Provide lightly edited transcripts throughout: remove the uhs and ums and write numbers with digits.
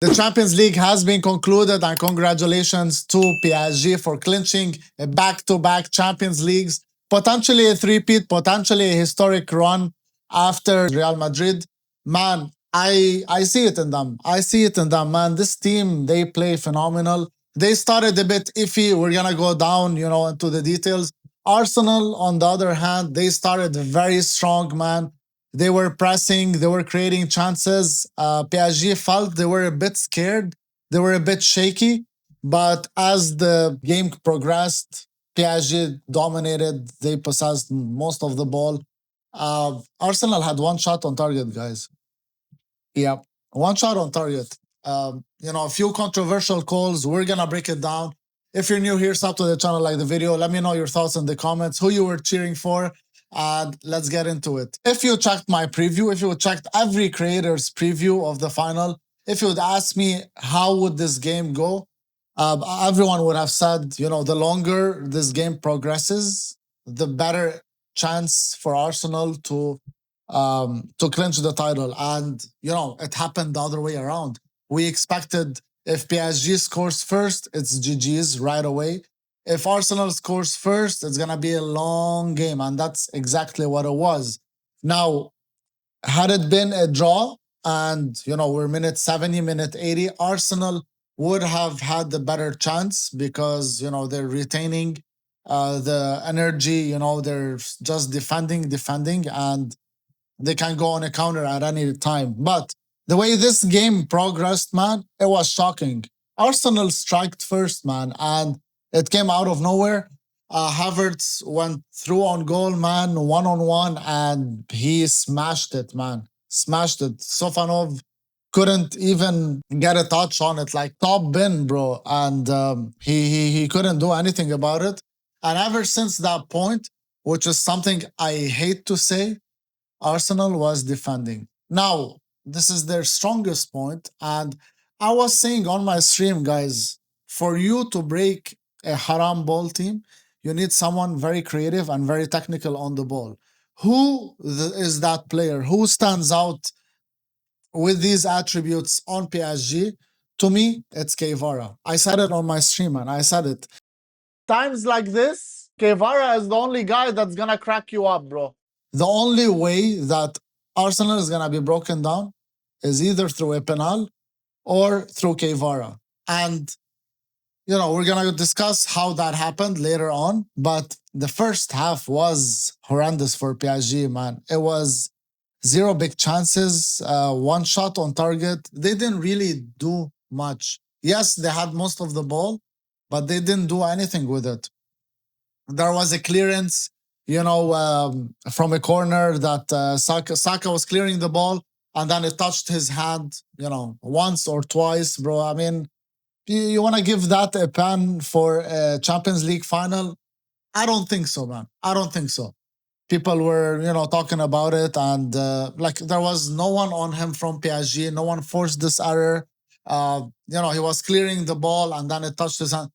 The Champions League has been concluded, and congratulations to PSG for clinching a back-to-back Champions Leagues, potentially a three-peat, potentially a historic run after Real Madrid. Man, I see it in them. I see it in them, man. This team, they play phenomenal. They started a bit iffy. We're gonna go down, into the details. Arsenal, on the other hand, they started very strong, man. They were pressing, they were creating chances. PSG felt they were a bit scared, they were a bit shaky. But as the game progressed, PSG dominated, they possessed most of the ball. Arsenal had one shot on target, guys. Yeah, one shot on target. A few controversial calls. We're gonna break it down. If you're new here, sub to the channel, like the video. Let me know your thoughts in the comments, who you were cheering for, and let's get into it. If you checked my preview, if you checked every creator's preview of the final, if you would ask me how would this game go, everyone would have said, the longer this game progresses, the better chance for Arsenal to clinch the title. And it happened the other way around. We expected if PSG scores first, it's GG's right away. If Arsenal scores first, it's gonna be a long game, and that's exactly what it was. Now, had it been a draw, and we're minute 70, minute 80, Arsenal would have had the better chance because they're retaining the energy. They're just defending, and they can go on a counter at any time. But the way this game progressed, man, it was shocking. Arsenal striked first, man, and it came out of nowhere. Havertz went through on goal, man, one on one, and he smashed it, man. Smashed it. Sofanov couldn't even get a touch on it, like top bin, bro. And he couldn't do anything about it. And ever since that point, which is something I hate to say, Arsenal was defending. Now, this is their strongest point, and I was saying on my stream, guys, for you to break a haram ball team, you need someone very creative and very technical on the ball. Who is that player? Who stands out with these attributes on PSG? To me, it's Kevara. I said it on my stream, and I said it. Times like this, Kevara is the only guy that's gonna crack you up, bro. The only way that Arsenal is gonna be broken down is either through a penal or through Kevara. And we're gonna discuss how that happened later on. But the first half was horrendous for PSG, man. It was zero big chances, one shot on target. They didn't really do much. Yes, they had most of the ball, but they didn't do anything with it. There was a clearance, from a corner that Saka was clearing the ball, and then it touched his hand, once or twice, bro. I mean, you want to give that a pen for a Champions League final? I don't think so, man. I don't think so. People were, talking about it, and there was no one on him from PSG. No one forced this error. He was clearing the ball, and then it touched his hand.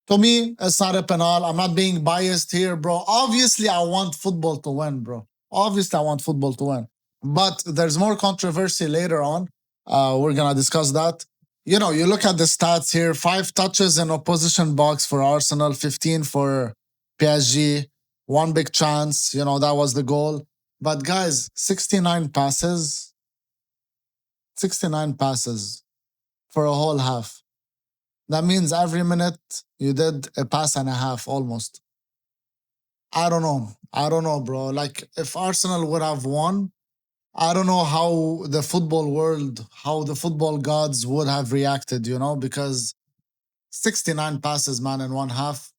To me, it's not a penal. I'm not being biased here, bro. Obviously, I want football to win, bro. Obviously, I want football to win. But there's more controversy later on. We're going to discuss that. You look at the stats here, 5 touches in opposition box for Arsenal, 15 for PSG, one big chance. That was the goal. But guys, 69 passes for a whole half. That means every minute you did a pass and a half almost. I don't know. I don't know, bro. Like, if Arsenal would have won, I don't know how the football world, how the football gods would have reacted, because 69 passes, man, in one half.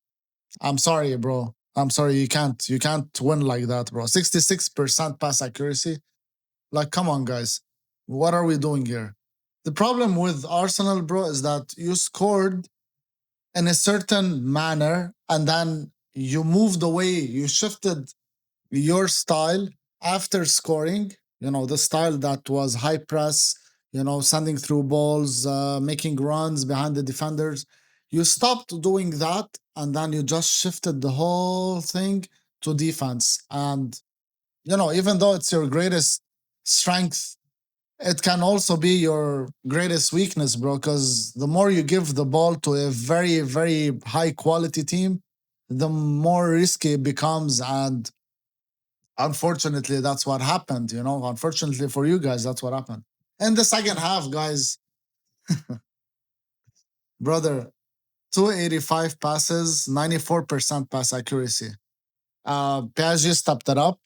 I'm sorry, bro. I'm sorry. You can't win like that, bro. 66% pass accuracy. Like, come on, guys. What are we doing here? The problem with Arsenal, bro, is that you scored in a certain manner, and then you moved away, you shifted your style after scoring, the style that was high press, sending through balls, making runs behind the defenders. You stopped doing that, and then you just shifted the whole thing to defense. And, even though it's your greatest strength, it can also be your greatest weakness, bro. Because the more you give the ball to a very, very high quality team, the more risky it becomes. And unfortunately, that's what happened. Unfortunately for you guys, that's what happened. In the second half, guys, brother, 285 passes, 94% pass accuracy. PSG stepped it up.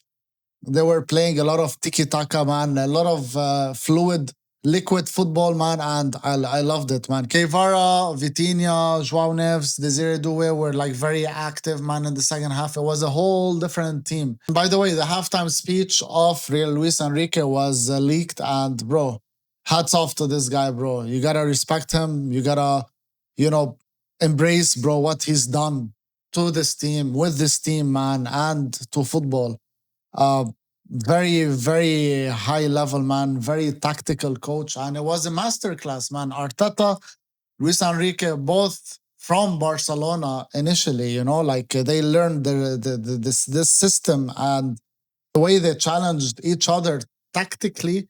They were playing a lot of tiki taka, man, a lot of fluid, liquid football, man, and I loved it, man. Kevara, Vitinha, Joao Neves, Desire Doué were like very active, man, in the second half. It was a whole different team. By the way, the halftime speech of Real Luis Enrique was leaked, and bro, hats off to this guy, bro. You gotta respect him. You gotta, you know, embrace, bro, what he's done to this team, with this team, man, and to football. Uh, Very, very high level, man. Very tactical coach, and it was a masterclass, man. Arteta, Luis Enrique, both from Barcelona initially. Like they learned this system and the way they challenged each other tactically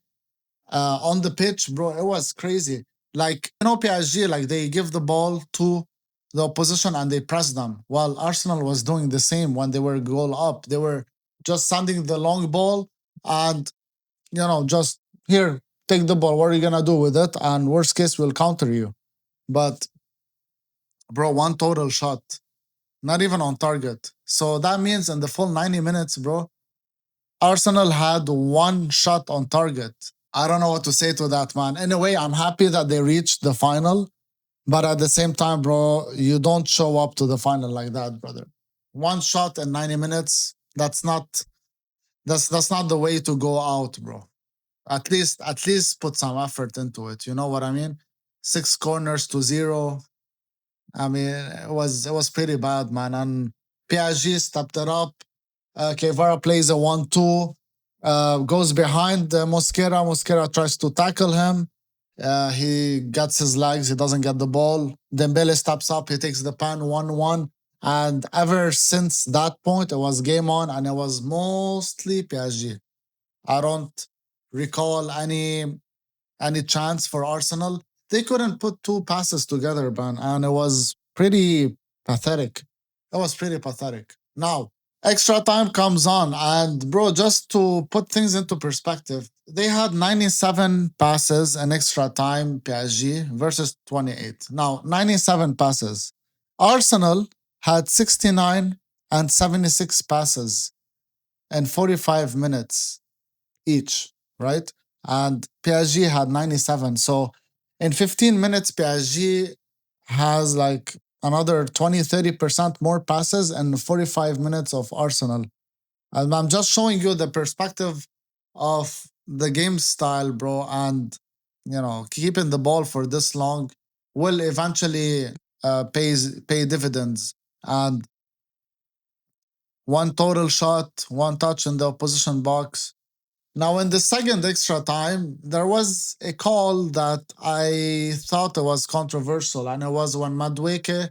on the pitch, bro. It was crazy. Like PSG, like they give the ball to the opposition and they press them. While Arsenal was doing the same when they were goal up. They were just sending the long ball and just here, take the ball. What are you gonna do with it? And worst case, we'll counter you. But bro, one total shot, not even on target. So that means in the full 90 minutes, bro, Arsenal had one shot on target. I don't know what to say to that, man. Anyway, I'm happy that they reached the final, but at the same time, bro, you don't show up to the final like that, brother. One shot in 90 minutes, that's not the way to go out, bro. At least put some effort into it. You know what I mean? Six corners to zero. I mean, it was pretty bad, man. And PSG stepped it up. Kevara plays a 1-2, goes behind Mosquera. Mosquera tries to tackle him. He gets his legs. He doesn't get the ball. Dembele steps up. He takes the pan 1-1. And ever since that point, it was game on, and it was mostly PSG. I don't recall any chance for Arsenal. They couldn't put two passes together, man, and it was pretty pathetic. It was pretty pathetic. Now, extra time comes on, and bro, just to put things into perspective, they had 97 passes in extra time, PSG, versus 28. Now, 97 passes. Arsenal had 69 and 76 passes in 45 minutes each, right? And PSG had 97. So in 15 minutes, PSG has like another 20-30% more passes and 45 minutes of Arsenal. And I'm just showing you the perspective of the game style, bro. And, keeping the ball for this long will eventually pay dividends. And one total shot, one touch in the opposition box. Now, in the second extra time, there was a call that I thought it was controversial, and it was when Madueke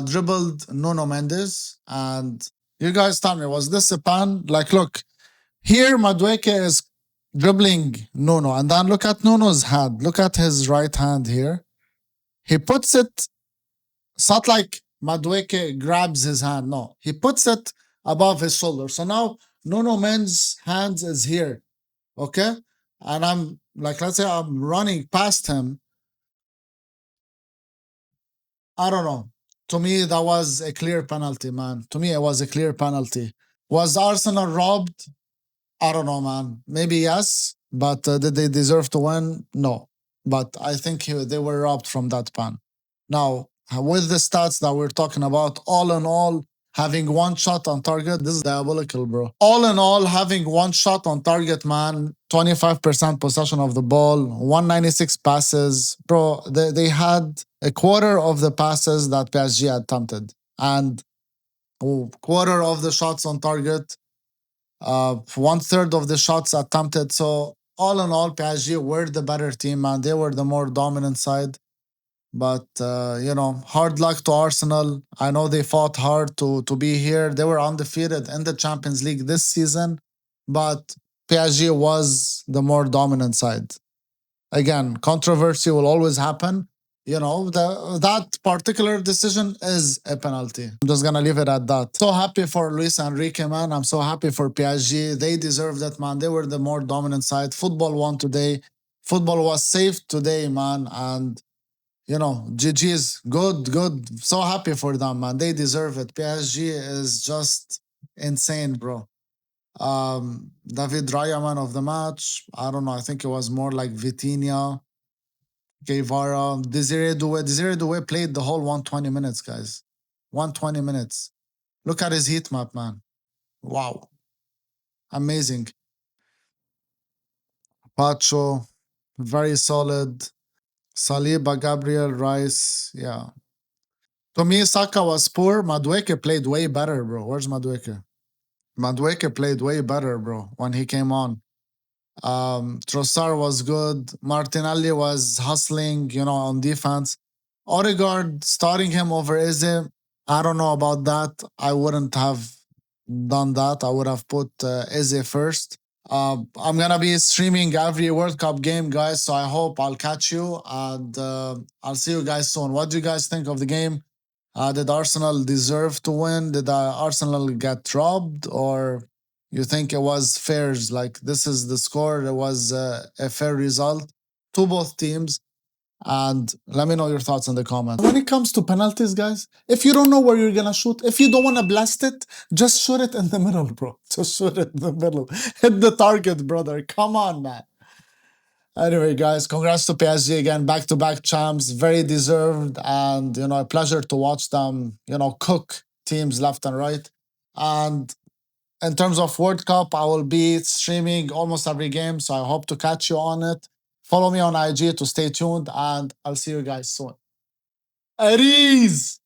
dribbled Nuno Mendes. And you guys tell me, was this a pan? Like, look, here Madueke is dribbling Nuno, and then look at Nuno's hand. Look at his right hand here. He puts it, it's not like Madueke grabs his hand. No, he puts it above his shoulder. So now Nuno Mendes' hands is here. Okay. And I'm like, let's say I'm running past him. I don't know. To me, that was a clear penalty, man. To me, it was a clear penalty. Was Arsenal robbed? I don't know, man. Maybe yes, but did they deserve to win? No. But I think they were robbed from that pan. Now, with the stats that we're talking about, all in all, having one shot on target, this is diabolical, bro. All in all, having one shot on target, man, 25% possession of the ball, 196 passes. Bro, they had a quarter of the passes that PSG attempted, and quarter of the shots on target, one third of the shots attempted. So all in all, PSG were the better team, man. They were the more dominant side. But hard luck to Arsenal. I know they fought hard to be here. They were undefeated in the Champions League this season, but PSG was the more dominant side. Again, controversy will always happen. That particular decision is a penalty. I'm just gonna leave it at that. So happy for Luis Enrique, man. I'm so happy for PSG. They deserved that, man. They were the more dominant side. Football won today. Football was safe today, man. And GG's good, good. So happy for them, man. They deserve it. PSG is just insane, bro. David Raya, man of the match. I don't know. I think it was more like Vitinha, Guevara, Desiree Doué. Desiree Doué played the whole 120 minutes, guys. 120 minutes. Look at his heat map, man. Wow. Amazing. Pacho, very solid. Saliba, Gabriel, Rice. Yeah. To me, Saka was poor. Madueke played way better, bro. Where's Madueke? Madueke played way better, bro, when he came on. Trossard was good. Martinelli was hustling, on defense. Odegaard starting him over Eze. I don't know about that. I wouldn't have done that. I would have put Eze first. I'm gonna be streaming every World Cup game, guys. So I hope I'll catch you and I'll see you guys soon. What do you guys think of the game? Did Arsenal deserve to win? Did Arsenal get robbed, or you think it was fair? Like this is the score. It was a fair result to both teams. And let me know your thoughts in the comments. When it comes to penalties, guys, if you don't know where you're gonna shoot, if you don't want to blast it, just shoot it in the middle, bro. Just shoot it in the middle. Hit the target, brother. Come on, man. Anyway, guys, congrats to PSG again, back-to-back champs, very deserved, and a pleasure to watch them, cook teams left and right. And in terms of World Cup, I will be streaming almost every game, so I hope to catch you on it. Follow me on IG to stay tuned, and I'll see you guys soon. Aries!